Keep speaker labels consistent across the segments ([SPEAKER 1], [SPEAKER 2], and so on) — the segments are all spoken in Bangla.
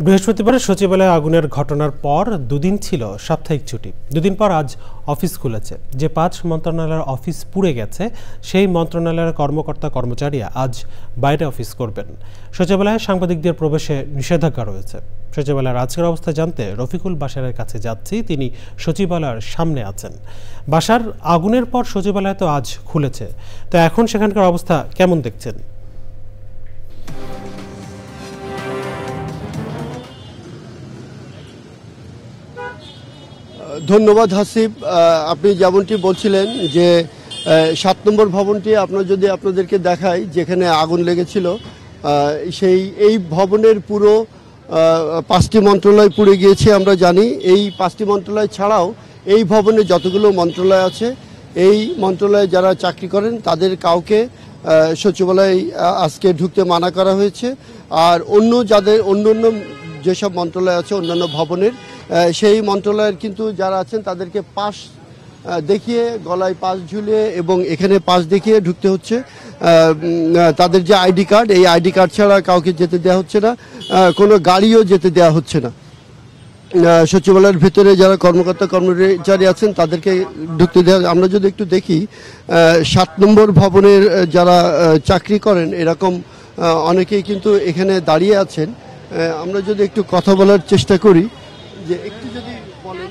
[SPEAKER 1] বৃহস্পতিবার সচিবালয়ে আগুনের ঘটনার পর দুদিন ছিল সাপ্তাহিক ছুটি। দুদিন পর আজ অফিস খুলেছে। যে ৫ মন্ত্রণালয়ের অফিস পুড়ে গেছে সেই মন্ত্রণালয়ের কর্মকর্তা কর্মচারীরা আজ বাইরে অফিস করবেন। সচিবালয়ে সাংবাদিকদের প্রবেশে নিষেধাজ্ঞা রয়েছে। সচিবালয়ের আজকের অবস্থা জানতে রফিকুল বাশারের কাছে যাচ্ছি। তিনি সচিবালয়ের সামনে আছেন। বাশার, আগুনের পর সচিবালয় তো আজ খুলেছে, তো এখন সেখানকার অবস্থা কেমন দেখছেন?
[SPEAKER 2] ধন্যবাদ হাসিব। আপনি যেমনটি বলছিলেন যে ৭ নম্বর ভবনটি আপনাদেরকে দেখাই, যেখানে আগুন লেগেছিল, এই ভবনের পুরো ৫টি মন্ত্রণালয় পুড়ে গিয়েছে। আমরা জানি এই ৫টি মন্ত্রণালয় ছাড়াও এই ভবনে যতগুলো মন্ত্রণালয় আছে, এই মন্ত্রণালয়ে যারা চাকরি করেন তাদের কাউকে সচিবালয়ে আজকে ঢুকতে মানা করা হয়েছে। আর অন্য যেসব মন্ত্রণালয় আছে অন্যান্য ভবনের, সেই মন্ত্রণালয়ের কিন্তু যারা আছেন তাদেরকে পাস দেখিয়ে, গলায় পাস ঝুলিয়ে এবং এখানে পাস দেখিয়ে ঢুকতে হচ্ছে। তাদের যে আইডি কার্ড, এই আইডি কার্ড ছাড়া কাউকে যেতে দেওয়া হচ্ছে না, কোনো গাড়িও যেতে দেওয়া হচ্ছে না। সচিবালয়ের ভিতরে যারা কর্মকর্তা কর্মচারী আছেন তাদেরকে ঢুকতে দেওয়া। আমরা যদি একটু দেখি, ৭ নম্বর ভবনের যারা চাকরি করেন এরকম অনেকেই কিন্তু এখানে দাঁড়িয়ে আছেন। আমরা যদি একটু কথা বলার চেষ্টা করি, যে একটু যদি বলেন,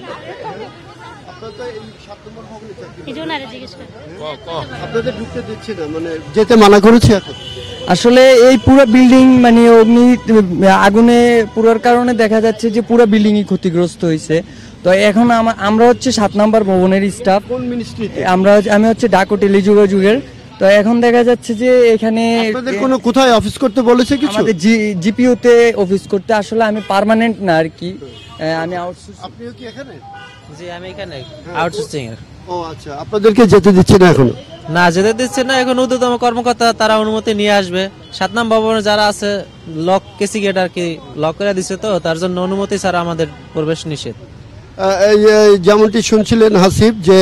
[SPEAKER 2] আপনাদের ঢুকতে দিচ্ছে না, মানে যেতে মানা করেছে এখন।
[SPEAKER 3] আসলে এই পুরো বিল্ডিং মানে আগুনে পুরোর কারণে দেখা যাচ্ছে যে পুরো বিল্ডিংই ক্ষতিগ্রস্ত হয়েছে। তো এখন আমরা হচ্ছে ৭ নম্বর ভবনের স্টাফ।
[SPEAKER 2] কোন মিনিস্ট্রিতে?
[SPEAKER 3] আমি হচ্ছে ডাক ও টেলিযোগাযোগের। তো এখন দেখা যাচ্ছে যে এখানে
[SPEAKER 2] কোথায় অফিস করতে বলেছে কিছু?
[SPEAKER 3] আমাদের জিপিওতে অফিস করতে। আসলে আমি পার্মানেন্ট না আর কি, আমি আউটসোর্স।
[SPEAKER 2] আপনিও কি এখানে?
[SPEAKER 4] জি, আমি এখানে আউটসোর্সিং এর।
[SPEAKER 2] ও আচ্ছা, আপনাদেরকে যেতে দিচ্ছে না এখনো?
[SPEAKER 4] না, যেতে দিচ্ছে না। এখন ঊর্ধ্বতম কর্মকর্তা তারা অনুমতি নিয়ে আসবে। ৭ নম্বর ভবনে যারা আছে লক কেসি গেট আর কি লক করে দিচ্ছে, তো তার জন্য অনুমতি ছাড়া আমাদের প্রবেশ নিষেধ।
[SPEAKER 2] যেমনটি শুনছিলেন হাসিব, যে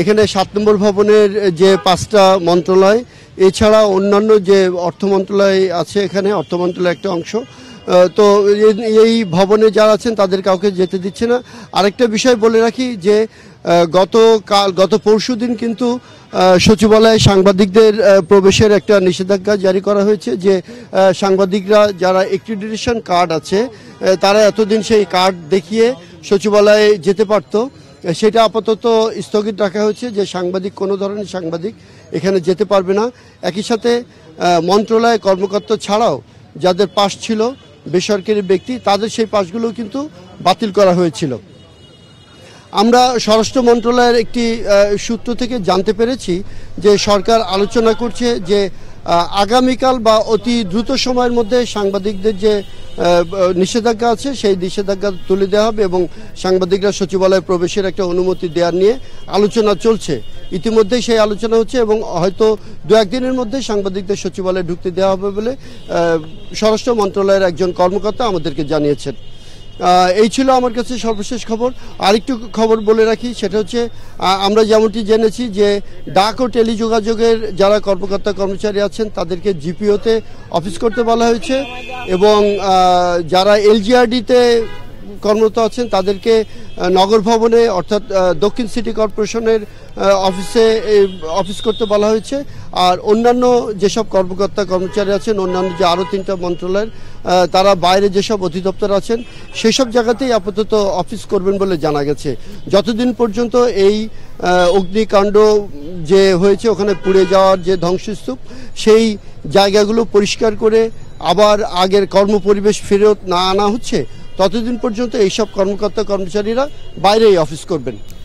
[SPEAKER 2] এখানে ৭ নম্বর ভবনের যে ৫টা মন্ত্রণালয় এছাড়া অন্যান্য যে অর্থ মন্ত্রণালয় আছে, এখানে অর্থ মন্ত্রণালয় একটা অংশ, তো এই ভবনে যারা আছেন তাদের কাউকে যেতে দিচ্ছে না। আরেকটা বিষয় বলে রাখি যে গত পরশুদিন কিন্তু সচিবালয়ে সাংবাদিকদের প্রবেশের একটা নিষেধাজ্ঞা জারি করা হয়েছে, যে সাংবাদিকরা যারা অ্যাক্রিডিটেশন কার্ড আছে তারা এতদিন সেই কার্ড দেখিয়ে সচিবালয়ে যেতে পারত, সেটা আপাতত স্থগিত রাখা হয়েছে, যে কোনো ধরনের সাংবাদিক এখানে যেতে পারবে না। একই সাথে মন্ত্রণালয় কর্মকর্তা ছাড়াও যাদের পাস ছিল, বেসরকারি ব্যক্তি, তাদের সেই পাসগুলো কিন্তু বাতিল করা হয়েছিল। আমরা স্বরাষ্ট্র মন্ত্রণালয়ের একটি সূত্র থেকে জানতে পেরেছি যে সরকার আলোচনা করছে যে আগামীকাল বা অতি দ্রুত সময়ের মধ্যে সাংবাদিকদের যে নিষেধাজ্ঞা আছে সেই নিষেধাজ্ঞা তুলে দেওয়া হবে এবং সাংবাদিকরা সচিবালয়ে প্রবেশের একটা অনুমতি দেওয়ার নিয়ে আলোচনা চলছে। ইতিমধ্যেই সেই আলোচনা হচ্ছে এবং হয়তো ২-১ দিনের মধ্যে সাংবাদিকদের সচিবালয়ে ঢুকতে দেওয়া হবে বলে স্বরাষ্ট্র মন্ত্রণালয়ের একজন কর্মকর্তা আমাদেরকে জানিয়েছেন। এই ছিল আমার কাছে সর্বশেষ খবর। আরেকটু খবর বলে রাখি, সেটা হচ্ছে আমরা যেমনটি জেনেছি যে ডাক ও টেলিযোগাযোগের যারা কর্মকর্তা কর্মচারী আছেন তাদেরকে জিপিওতে অফিস করতে বলা হয়েছে এবং যারা এলজিআরডিতে কর্মরত আছেন তাদেরকে নগর ভবনে অর্থাৎ দক্ষিণ সিটি কর্পোরেশনের অফিস করতে বলা হয়েছে। আর অন্যান্য যেসব কর্মকর্তা কর্মচারী আছেন, অন্যান্য যে আরও 3টা মন্ত্রণালয়ের তারা বাইরে যেসব অধিদপ্তর আছেন সেসব জায়গাতেই আপাতত অফিস করবেন বলে জানা গেছে। যতদিন পর্যন্ত এই অগ্নিকাণ্ড যে হয়েছে, ওখানে পুড়ে যাওয়ার যে ধ্বংসস্তূপ, সেই জায়গাগুলো পরিষ্কার করে আবার আগের কর্মপরিবেশ ফেরত না আনা হচ্ছে, ততদিন পর্যন্ত এইসব কর্মকর্তা কর্মচারীরা বাইরেই অফিস করবেন।